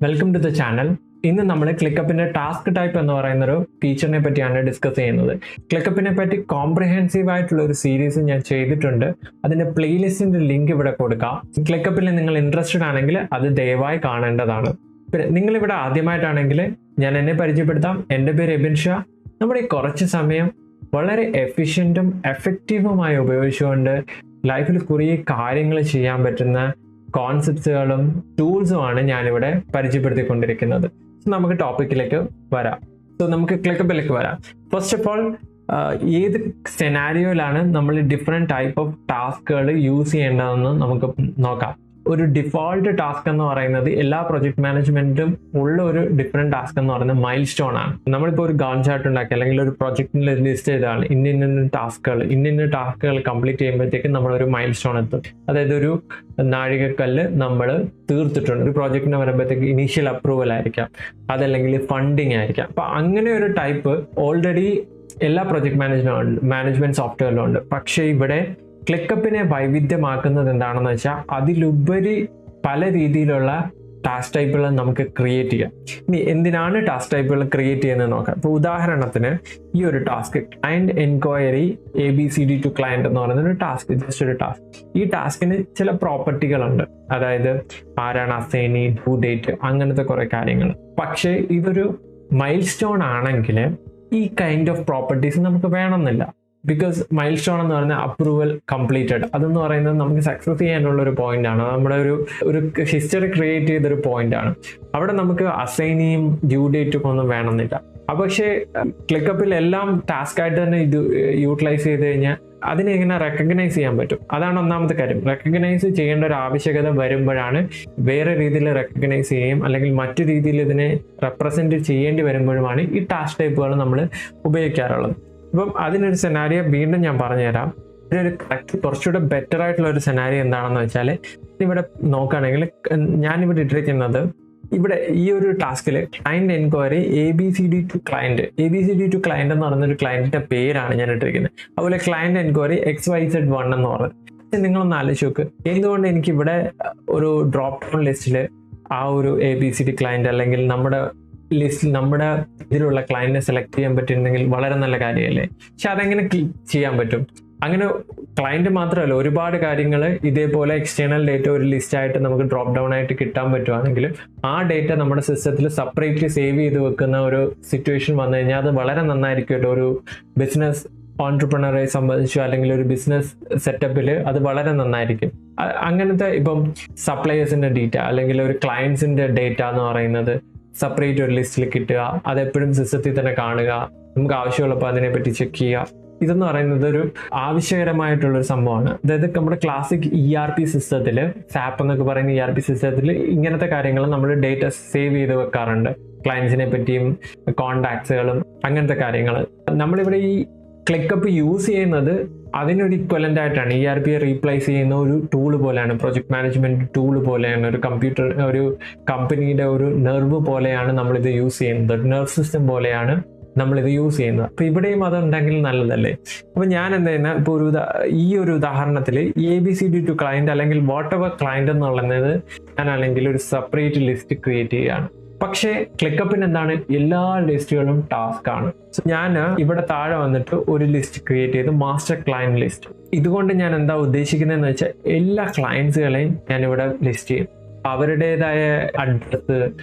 Welcome to the channel. ഇന്ന് നമ്മൾ ക്ലിക്കപ്പിന്റെ task type എന്ന് പറയുന്ന ഒരു ഫീച്ചറിനെ പറ്റിയാണ് ഡിസ്കസ് ചെയ്യുന്നത്. ക്ലിക്കപ്പിനെ പറ്റി കോംപ്രിഹെൻസീവ് ആയിട്ടുള്ള ഒരു സീരീസ് ഞാൻ ചെയ്തിട്ടുണ്ട്. അതിന്റെ പ്ലേലിസ്റ്റിന്റെ ലിങ്ക് ഇവിടെ കൊടുക്കാം. ക്ലിക്കപ്പിൽ നിങ്ങൾ ഇൻട്രസ്റ്റഡ് ആണെങ്കിൽ അത് ദയവായി കാണേണ്ടതാണ്. പിന്നെ നിങ്ങൾ ഇവിടെ ആദ്യമായിട്ടാണെങ്കിൽ ഞാൻ എന്നെ പരിചയപ്പെടുത്താം. എൻ്റെ പേര് എബിൻ ഷാ. നമ്മുടെ ഈ കുറച്ച് സമയം വളരെ എഫിഷ്യൻറ്റും എഫക്റ്റീവുമായി ഉപയോഗിച്ചുകൊണ്ട് ലൈഫിൽ കുറേ കാര്യങ്ങൾ ചെയ്യാൻ പറ്റുന്ന കോൺസെപ്റ്റ്സുകളും ടൂൾസുമാണ് ഞാനിവിടെ പരിചയപ്പെടുത്തിക്കൊണ്ടിരിക്കുന്നത്. നമുക്ക് ടോപ്പിക്കിലേക്ക് വരാം. നമുക്ക് ക്ലിക്കപ്പിലേക്ക് വരാം. ഫസ്റ്റ് ഓഫ് ഓൾ, ഏത് സെനാരിയോയിലാണ് നമ്മൾ ഡിഫറെൻറ്റ് ടൈപ്പ് ഓഫ് ടാസ്കുകൾ യൂസ് ചെയ്യേണ്ടതെന്ന് നമുക്ക് നോക്കാം. ഒരു ഡിഫോൾട്ട് ടാസ്ക് എന്ന് പറയുന്നത് എല്ലാ പ്രൊജക്ട് മാനേജ്മെന്റും ഉള്ള ഒരു ഡിഫറെന്റ് ടാസ്ക് എന്ന് പറയുന്നത് മൈൽ സ്റ്റോൺ ആണ്. നമ്മളിപ്പോൾ ഒരു ഗാൻ ചാർട്ട് ഉണ്ടാക്കി അല്ലെങ്കിൽ ഒരു പ്രൊജക്റ്റിൽ ലിസ്റ്റ് ചെയ്താണ് ഇന്ന ടാസ്കുകൾ കംപ്ലീറ്റ് ചെയ്യുമ്പോഴത്തേക്കും നമ്മളൊരു മൈൽ സ്റ്റോൺ എത്തും. അതായത് ഒരു നാഴികക്കല്ല് നമ്മൾ തീർത്തിട്ടുണ്ട്. ഒരു പ്രോജക്റ്റിന് വരുമ്പോഴത്തേക്ക് ഇനീഷ്യൽ അപ്രൂവൽ ആയിരിക്കാം, അതല്ലെങ്കിൽ ഫണ്ടിങ് ആയിരിക്കാം. അപ്പൊ അങ്ങനെ ഒരു ടൈപ്പ് ഓൾറെഡി എല്ലാ പ്രൊജക്ട് മാനേജ്മെന്റ് സോഫ്റ്റ്വെയറിലും ഉണ്ട്. പക്ഷേ ഇവിടെ ക്ലിക്കപ്പിനെ വൈവിധ്യമാക്കുന്നത് എന്താണെന്ന് വെച്ചാൽ അതിലുപരി പല രീതിയിലുള്ള ടാസ്ക് ടൈപ്പുകൾ നമുക്ക് ക്രിയേറ്റ് ചെയ്യാം. ഇനി എന്തിനാണ് ടാസ്ക് ടൈപ്പുകൾ ക്രിയേറ്റ് ചെയ്യുന്നത് നോക്കാം. ഇപ്പോൾ ഉദാഹരണത്തിന് ഈ ഒരു task client enquiry ABCD to client എന്ന് പറയുന്ന ഒരു ടാസ്ക്, ജസ്റ്റ് ഒരു ടാസ്ക്. ഈ ടാസ്കിന് ചില പ്രോപ്പർട്ടികളുണ്ട്. അതായത് ആരാണ് അസൈനി, ഡ്യൂ ഡേറ്റ്, അങ്ങനത്തെ കുറെ കാര്യങ്ങൾ. പക്ഷേ ഇതൊരു മൈൽ സ്റ്റോൺ ആണെങ്കിൽ ഈ കൈൻഡ് ഓഫ് പ്രോപ്പർട്ടീസ് നമുക്ക് വേണമെന്നില്ല. ബിക്കോസ് മൈൽ സ്റ്റോൺ എന്ന് പറഞ്ഞാൽ അപ്രൂവൽ കംപ്ലീറ്റഡ് അതെന്ന് പറയുന്നത് നമുക്ക് സക്സസ് ചെയ്യാനുള്ള ഒരു പോയിന്റ് ആണ്. നമ്മുടെ ഒരു ഹിസ്റ്ററി ക്രിയേറ്റ് ചെയ്തൊരു പോയിന്റ് ആണ്. അവിടെ നമുക്ക് അസൈനിയും ഡ്യൂ ഡേറ്റും ഒന്നും വേണമെന്നില്ല. പക്ഷേ ക്ലിക്കപ്പിൽ എല്ലാം ടാസ്ക് ആയിട്ട് തന്നെ ഇത് യൂട്ടിലൈസ് ചെയ്ത് കഴിഞ്ഞാൽ അതിനെ എങ്ങനെ റെക്കഗ്നൈസ് ചെയ്യാൻ പറ്റും? അതാണ് ഒന്നാമത്തെ കാര്യം. റെക്കഗ്നൈസ് ചെയ്യേണ്ട ഒരു ആവശ്യകത വരുമ്പോഴാണ്, വേറെ രീതിയിൽ റെക്കഗ്നൈസ് ചെയ്യും അല്ലെങ്കിൽ മറ്റു രീതിയിൽ ഇതിനെ റെപ്രസെന്റ് ചെയ്യേണ്ടി വരുമ്പോഴുമാണ് ഈ ടാസ്ക് ടൈപ്പുകൾ നമ്മൾ ഉപയോഗിക്കാറുള്ളത്. അപ്പം അതിനൊരു സെനാരിയോ വീണ്ടും ഞാൻ പറഞ്ഞുതരാം. ഇതിനൊരു കുറച്ചുകൂടെ ബെറ്റർ ആയിട്ടുള്ള ഒരു സെനാരിയോ എന്താണെന്ന് വെച്ചാൽ, ഇവിടെ നോക്കുകയാണെങ്കിൽ ഞാനിവിടെ ഇട്ടിരിക്കുന്നത്, ഇവിടെ ഈ ഒരു ടാസ്കിൽ client enquiry ABCD to client എന്ന് പറയുന്നൊരു ക്ലയന്റിന്റെ പേരാണ് ഞാൻ ഇട്ടിരിക്കുന്നത്. അതുപോലെ ക്ലയന്റ് എൻക്വയറി XYZ1 എന്ന് പറയുന്നത്. നിങ്ങളൊന്ന് ആലോചിച്ച് നോക്ക്, എന്തുകൊണ്ട് എനിക്കിവിടെ ഒരു ഡ്രോപ്പ് ഡൗൺ ലിസ്റ്റിൽ ആ ഒരു ABCD ക്ലയന്റ് അല്ലെങ്കിൽ നമ്മുടെ ലിസ്റ്റിൽ നമ്മുടെ ഇതിലുള്ള ക്ലയന്റിനെ സെലക്ട് ചെയ്യാൻ പറ്റുന്നെങ്കിൽ വളരെ നല്ല കാര്യമല്ലേ? പക്ഷെ അതെങ്ങനെ ചെയ്യാൻ പറ്റും? അങ്ങനെ ക്ലയന്റ് മാത്രമല്ല, ഒരുപാട് കാര്യങ്ങൾ ഇതേപോലെ എക്സ്റ്റേണൽ ഡേറ്റ ഒരു ലിസ്റ്റ് ആയിട്ട് നമുക്ക് ഡ്രോപ്പ് ഡൗൺ ആയിട്ട് കിട്ടാൻ പറ്റുവാണെങ്കിൽ ആ ഡേറ്റ നമ്മുടെ സിസ്റ്റത്തിൽ സെപ്പറേറ്റ്ലി സേവ് ചെയ്ത് വെക്കുന്ന ഒരു സിറ്റുവേഷൻ വന്നു കഴിഞ്ഞാൽ അത് വളരെ നന്നായിരിക്കും. ഒരു ബിസിനസ് ഓൺട്രപ്രണറെ സംബന്ധിച്ചോ അല്ലെങ്കിൽ ഒരു ബിസിനസ് സെറ്റപ്പിൽ അത് വളരെ നന്നായിരിക്കും. അങ്ങനത്തെ ഇപ്പം സപ്ലയേഴ്സിന്റെ ഡേറ്റ അല്ലെങ്കിൽ ഒരു ക്ലയൻസിന്റെ ഡേറ്റ എന്ന് പറയുന്നത് സെപ്പറേറ്റ് ഒരു ലിസ്റ്റിൽ കിട്ടുക, അതെപ്പോഴും സിസ്റ്റത്തിൽ തന്നെ കാണുക, നമുക്ക് ആവശ്യമുള്ളപ്പോൾ അതിനെപ്പറ്റി ചെക്ക് ചെയ്യുക. ഇതെന്ന് പറയുന്നത് ഒരു ആവശ്യകരമായിട്ടുള്ളൊരു സംഭവമാണ്. അതായത് നമ്മുടെ ക്ലാസിക് ERP സിസ്റ്റത്തിൽ, SAP എന്നൊക്കെ പറയുന്ന ERP സിസ്റ്റത്തിൽ ഇങ്ങനത്തെ കാര്യങ്ങൾ നമ്മൾ ഡേറ്റ സേവ് ചെയ്ത് വെക്കാറുണ്ട്. ക്ലയൻസിനെ പറ്റിയും കോണ്ടാക്ട്സുകളും അങ്ങനത്തെ കാര്യങ്ങൾ. നമ്മളിവിടെ ഈ ക്ലിക്കപ്പ് യൂസ് ചെയ്യുന്നത് അതിനൊരു ഇക്വലന്റ് ആയിട്ടാണ്. ERPയെ റീപ്ലേസ് ചെയ്യുന്ന ഒരു ടൂൾ പോലെയാണ്, പ്രൊജക്ട് മാനേജ്മെന്റ് ടൂൾ പോലെയാണ്, ഒരു കമ്പനിയുടെ ഒരു നെർവ് പോലെയാണ് നമ്മളിത് യൂസ് ചെയ്യുന്നത്. നെർവ് സിസ്റ്റം പോലെയാണ് നമ്മളിത് യൂസ് ചെയ്യുന്നത്. അപ്പൊ ഇവിടെയും അതുണ്ടെങ്കിൽ നല്ലതല്ലേ? അപ്പൊ ഞാൻ എന്താ ചെയ്യുന്നത്, ഇപ്പോൾ ഈ ഒരു ഉദാഹരണത്തിൽ ABCD ടു ക്ലയന്റ് അല്ലെങ്കിൽ വാട്ട് എവർ ക്ലയന്റ് എന്നുള്ളത് ഞാനാണെങ്കിൽ ഒരു സെപ്പറേറ്റ് ലിസ്റ്റ് ക്രിയേറ്റ് ചെയ്യുകയാണ്. പക്ഷേ ക്ലിക്കപ്പിന് എന്താണ്, എല്ലാ ലിസ്റ്റുകളും ടാസ്ക് ആണ്. സോ ഞാൻ ഇവിടെ താഴെ വന്നിട്ട് ഒരു ലിസ്റ്റ് ക്രിയേറ്റ് ചെയ്ത് മാസ്റ്റർ ക്ലയന്റ് ലിസ്റ്റ്. ഇതുകൊണ്ട് ഞാൻ എന്താ ഉദ്ദേശിക്കുന്നതെന്ന് വെച്ചാൽ എല്ലാ ക്ലയൻസുകളെയും ഞാനിവിടെ ലിസ്റ്റ് ചെയ്യും. അവരുടേതായ അഡ്രസ്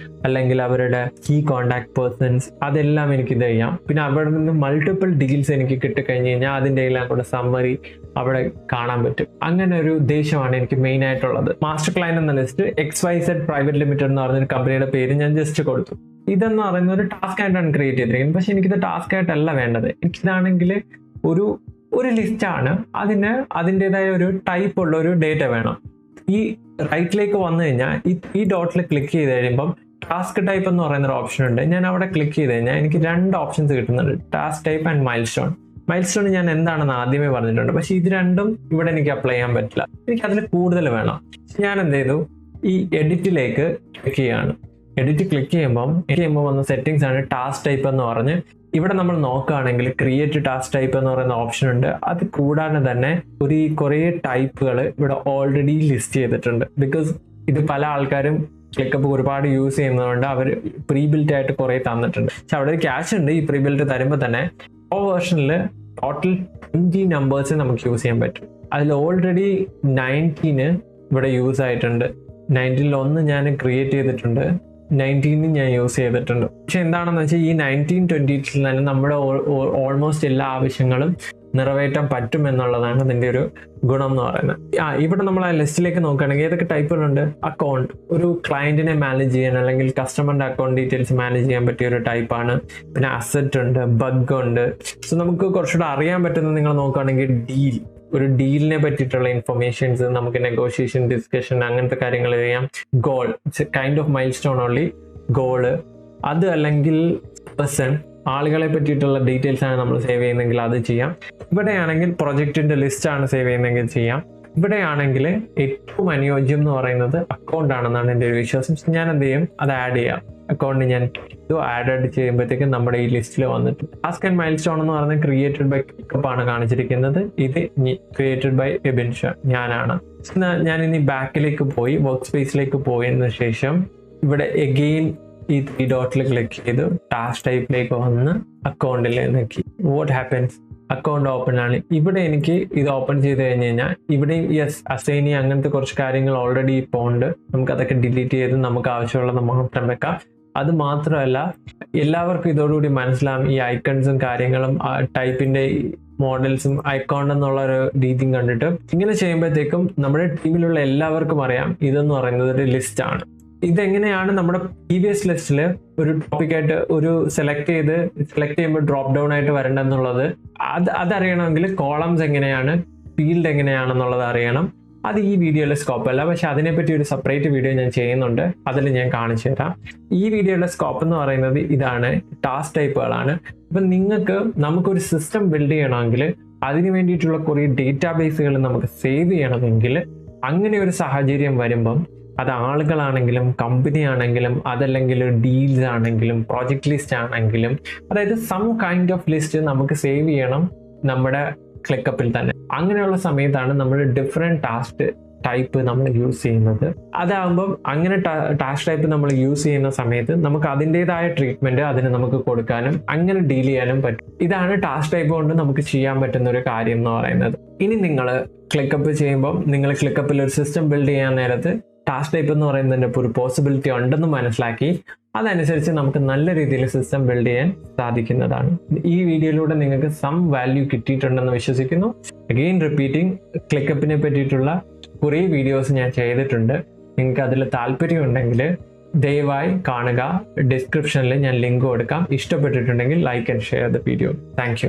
അല്ലെങ്കിൽ അവരുടെ കീ കോണ്ടാക്ട് പേഴ്സൺസ് അതെല്ലാം എനിക്ക് ഇത് ചെയ്യാം. പിന്നെ അവിടെ നിന്ന് മൾട്ടിപ്പിൾ ഡീൽസ് എനിക്ക് കിട്ടിക്കഴിഞ്ഞ് കഴിഞ്ഞാൽ അതിൻ്റെ എല്ലാം കൂടെ സമ്മറി അവിടെ കാണാൻ പറ്റും. അങ്ങനെ ഒരു ഉദ്ദേശമാണ് എനിക്ക് മെയിൻ ആയിട്ടുള്ളത്. മാസ്റ്റർ ക്ലയന്റ് എന്ന ലിസ്റ്റ് XYZ പ്രൈവറ്റ് ലിമിറ്റഡ് എന്ന് പറഞ്ഞൊരു കമ്പനിയുടെ പേര് ഞാൻ ജസ്റ്റ് കൊടുത്തു. ഇതെന്ന് പറയുന്ന ഒരു ടാസ്ക് ആയിട്ടാണ് ക്രിയേറ്റ് ചെയ്തിരിക്കുന്നത്. പക്ഷെ എനിക്കിത് ടാസ്ക് ആയിട്ടല്ല വേണ്ടത്. എനിക്കിതാണെങ്കിൽ ഒരു ലിസ്റ്റാണ്, അതിന് അതിൻ്റെതായ ഒരു ടൈപ്പ് ഉള്ള ഒരു ഡേറ്റ വേണം. ഈ റൈറ്റിലേക്ക് വന്നു കഴിഞ്ഞാൽ ഈ ഡോട്ടിൽ ക്ലിക്ക് ചെയ്ത് കഴിയുമ്പം ടാസ്ക് ടൈപ്പ് എന്ന് പറയുന്ന ഒരു ഓപ്ഷൻ ഉണ്ട്. ഞാൻ അവിടെ ക്ലിക്ക് ചെയ്ത് കഴിഞ്ഞാൽ എനിക്ക് 2 ഓപ്ഷൻസ് കിട്ടുന്നുണ്ട്, task type and mile stone. Mile stone ഞാൻ എന്താണെന്ന് ആദ്യമേ പറഞ്ഞിട്ടുണ്ട്. പക്ഷെ ഇത് രണ്ടും ഇവിടെ എനിക്ക് അപ്ലൈ ചെയ്യാൻ പറ്റില്ല. എനിക്ക് അതിൽ കൂടുതൽ വേണം. ഞാൻ എന്ത് ചെയ്തു, ഈ എഡിറ്റിലേക്ക് ക്ലിക്ക് ചെയ്യാണ്. എഡിറ്റ് ക്ലിക്ക് ചെയ്യുമ്പോൾ വന്ന സെറ്റിംഗ്സ് ആണ് ടാസ്ക് ടൈപ്പ് എന്ന് പറഞ്ഞ്. ഇവിടെ നമ്മൾ നോക്കുകയാണെങ്കിൽ ക്രിയേറ്റ് ടാസ്ക് ടൈപ്പ് എന്ന് പറയുന്ന ഓപ്ഷൻ ഉണ്ട്. അത് കൂടാതെ തന്നെ കുറേ ടൈപ്പുകൾ ഇവിടെ ഓൾറെഡി ലിസ്റ്റ് ചെയ്തിട്ടുണ്ട്. ബിക്കോസ് ഇത് പല ആൾക്കാരും ക്ലിക്കപ്പ് ഒരുപാട് യൂസ് ചെയ്യുന്നതുകൊണ്ട് അവർ പ്രീ ബിൽറ്റ് ആയിട്ട് കുറേ തന്നിട്ടുണ്ട്. പക്ഷെ അവിടെ ഒരു ക്യാഷ് ഉണ്ട്. ഈ പ്രീ ബിൽറ്റ് തരുമ്പോൾ തന്നെ വേർഷനിൽ ടോട്ടൽ 20 നമ്പേഴ്സ് നമുക്ക് യൂസ് ചെയ്യാൻ പറ്റും. അതിൽ ഓൾറെഡി 19 ഇവിടെ യൂസ് ആയിട്ടുണ്ട്. 19 1 ഞാൻ ക്രിയേറ്റ് ചെയ്തിട്ടുണ്ട്, 19 ഞാൻ യൂസ് ചെയ്തിട്ടുണ്ട്. പക്ഷെ എന്താണെന്ന് വെച്ചാൽ ഈ 19 20 തന്നെ നമ്മുടെ ഓൾമോസ്റ്റ് എല്ലാ ആവശ്യങ്ങളും നിറവേറ്റാൻ പറ്റും എന്നുള്ളതാണ് അതിൻ്റെ ഒരു ഗുണം എന്ന് പറയുന്നത്. ഇവിടെ നമ്മൾ ആ ലിസ്റ്റിലേക്ക് നോക്കുകയാണെങ്കിൽ ഏതൊക്കെ ടൈപ്പുകളുണ്ട്? അക്കൗണ്ട്, ഒരു ക്ലയന്റിനെ മാനേജ് ചെയ്യാൻ അല്ലെങ്കിൽ കസ്റ്റമറിന്റെ അക്കൗണ്ട് ഡീറ്റെയിൽസ് മാനേജ് ചെയ്യാൻ പറ്റിയ ഒരു ടൈപ്പാണ്. പിന്നെ അസറ്റ് ഉണ്ട്, ബഗ് ഉണ്ട്. സോ നമുക്ക് കുറച്ചുകൂടെ അറിയാൻ പറ്റുന്നത് നിങ്ങൾ നോക്കുകയാണെങ്കിൽ ഡീൽ, ഒരു ഡീലിനെ പറ്റിയിട്ടുള്ള ഇൻഫർമേഷൻസ്, നമുക്ക് നെഗോഷിയേഷൻ, ഡിസ്കഷൻ, അങ്ങനത്തെ കാര്യങ്ങൾ ചെയ്യാം. Goal, kind of mile stone only, goal. അത് അല്ലെങ്കിൽ പേഴ്സൺ, ആളുകളെ പറ്റിയിട്ടുള്ള ഡീറ്റെയിൽസ് ആണ് നമ്മൾ സേവ് ചെയ്യുന്നതെങ്കിൽ അത് ചെയ്യാം. ഇവിടെയാണെങ്കിൽ പ്രൊജക്റ്റിന്റെ ലിസ്റ്റ് ആണ് സേവ് ചെയ്യുന്നതെങ്കിൽ ചെയ്യാം. ഇവിടെയാണെങ്കിൽ ഏറ്റവും അനുയോജ്യം എന്ന് പറയുന്നത് അക്കൗണ്ട് ആണെന്നാണ് എൻ്റെ ഒരു വിശ്വാസം. ഞാൻ എന്ത് ചെയ്യും, അത് ആഡ് ചെയ്യാം. അക്കൗണ്ട് ഞാൻ ആഡ് ചെയ്യുമ്പോഴത്തേക്കും നമ്മുടെ ഈ ലിസ്റ്റിൽ വന്നിട്ട് ടാസ്ക് ആൻഡ് മൈൽ സ്റ്റോൺ എന്ന് പറയുന്നത് ക്രിയേറ്റഡ് ബൈ ക്ലിക്കപ്പ് ആണ് കാണിച്ചിരിക്കുന്നത്. ഇത് ക്രിയേറ്റഡ് ബൈ എബിൻ ഷാ, ഞാനാണ്. ഞാൻ ഇനി ബാക്കിലേക്ക് പോയി വർക്ക് സ്പേസിലേക്ക് പോയതിനു ശേഷം ഇവിടെ എഗെയിൻ ഈ 3 ഡോട്ടിൽ ക്ലിക്ക് ചെയ്തു ടാസ്ക് ടൈപ്പിലേക്ക് വന്ന് അക്കൗണ്ടിൽ നോക്കി. What happens? അക്കൗണ്ട് ഓപ്പൺ ആണ്. ഇവിടെ എനിക്ക് ഇത് ഓപ്പൺ ചെയ്ത് കഴിഞ്ഞ് കഴിഞ്ഞാൽ ഇവിടെ അസൈനി അങ്ങനത്തെ കുറച്ച് കാര്യങ്ങൾ ഓൾറെഡി ഇപ്പോൾ ഉണ്ട്. നമുക്ക് അതൊക്കെ ഡിലീറ്റ് ചെയ്ത് നമുക്ക് ആവശ്യമുള്ളത് മാത്രം വെക്കാം. അത് മാത്രമല്ല, എല്ലാവർക്കും ഇതോടുകൂടി മനസ്സിലാവും ഈ ഐക്കൺസും കാര്യങ്ങളും ടൈപ്പിന്റെ മോഡൽസും ഐക്കോൺ എന്നുള്ള ഒരു രീതിയും കണ്ടിട്ട്. ഇങ്ങനെ ചെയ്യുമ്പോഴത്തേക്കും നമ്മുടെ ടീമിലുള്ള എല്ലാവർക്കും അറിയാം ഇതെന്ന് പറയുന്നത് ഒരു ലിസ്റ്റ് ആണ്. ഇതെങ്ങനെയാണ് നമ്മുടെ പ്രീവിയസ് ലിസ്റ്റിൽ ഒരു ടോപ്പിക്കായിട്ട് ഒരു സെലക്ട് ചെയ്യുമ്പോൾ ഡ്രോപ്പ് ഡൗൺ ആയിട്ട് വരേണ്ടതെന്നുള്ളത് അതറിയണമെങ്കിൽ കോളംസ് എങ്ങനെയാണ്, ഫീൽഡ് എങ്ങനെയാണെന്നുള്ളത് അറിയണം. അത് ഈ വീഡിയോയിലെ സ്കോപ്പ് അല്ല, പക്ഷെ അതിനെപ്പറ്റി ഒരു സെപ്പറേറ്റ് വീഡിയോ ഞാൻ ചെയ്യുന്നുണ്ട്, അതിൽ ഞാൻ കാണിച്ചു തരാം. ഈ വീഡിയോയിലെ സ്കോപ്പ് എന്ന് പറയുന്നത് ഇതാണ്, ടാസ്ക് ടൈപ്പുകളാണ്. ഇപ്പം നമുക്കൊരു സിസ്റ്റം ബിൽഡ് ചെയ്യണമെങ്കിൽ അതിന് വേണ്ടിയിട്ടുള്ള കുറേ ഡേറ്റാബേസുകൾ നമുക്ക് സേവ് ചെയ്യണമെങ്കിൽ അങ്ങനെ ഒരു സാഹചര്യം വരുമ്പം അത് ആളുകളാണെങ്കിലും കമ്പനി ആണെങ്കിലും അതല്ലെങ്കിൽ ഡീൽസ് ആണെങ്കിലും പ്രോജക്റ്റ് ലിസ്റ്റ് ആണെങ്കിലും, അതായത് സം കൈൻഡ് ഓഫ് ലിസ്റ്റ് നമുക്ക് സേവ് ചെയ്യണം നമ്മുടെ ക്ലിക്കപ്പിൽ തന്നെ. അങ്ങനെയുള്ള സമയത്താണ് നമ്മൾ ഡിഫറെൻറ്റ് ടാസ്ക് ടൈപ്പ് നമ്മൾ യൂസ് ചെയ്യുന്നത്. അതാകുമ്പം അങ്ങനെ ടാസ്ക് ടൈപ്പ് നമ്മൾ യൂസ് ചെയ്യുന്ന സമയത്ത് നമുക്ക് അതിൻ്റെതായ ട്രീറ്റ്മെന്റ് അതിന് നമുക്ക് കൊടുക്കാനും അങ്ങനെ ഡീൽ ചെയ്യാനും പറ്റും. ഇതാണ് ടാസ്ക് ടൈപ്പ് കൊണ്ട് നമുക്ക് ചെയ്യാൻ പറ്റുന്ന ഒരു കാര്യം എന്ന് പറയുന്നത്. ഇനി നിങ്ങൾ ക്ലിക്കപ്പ് ചെയ്യുമ്പോൾ നിങ്ങൾ ക്ലിക്കപ്പിൽ ഒരു സിസ്റ്റം ബിൽഡ് ചെയ്യാൻ നേരത്ത് ടാസ്ക് ടൈപ്പ് എന്ന് പറയുന്നതിൻ്റെ ഒരു പോസിബിലിറ്റി ഉണ്ടെന്ന് മനസ്സിലാക്കി അതനുസരിച്ച് നമുക്ക് നല്ല രീതിയിൽ സിസ്റ്റം ബിൽഡ് ചെയ്യാൻ സാധിക്കുന്നതാണ്. ഈ വീഡിയോയിലൂടെ നിങ്ങൾക്ക് സം വാല്യൂ കിട്ടിയിട്ടുണ്ടെന്ന് വിശ്വസിക്കുന്നു. അഗെയിൻ റിപ്പീറ്റിംഗ്, ക്ലിക്കപ്പിനെ പറ്റിയിട്ടുള്ള കുറേ വീഡിയോസ് ഞാൻ ചെയ്തിട്ടുണ്ട്. നിങ്ങൾക്ക് അതിൽ താല്പര്യം ഉണ്ടെങ്കിൽ ദയവായി കാണുക. ഡിസ്ക്രിപ്ഷനിൽ ഞാൻ ലിങ്ക് കൊടുക്കാം. ഇഷ്ടപ്പെട്ടിട്ടുണ്ടെങ്കിൽ like and share the video. Thank you.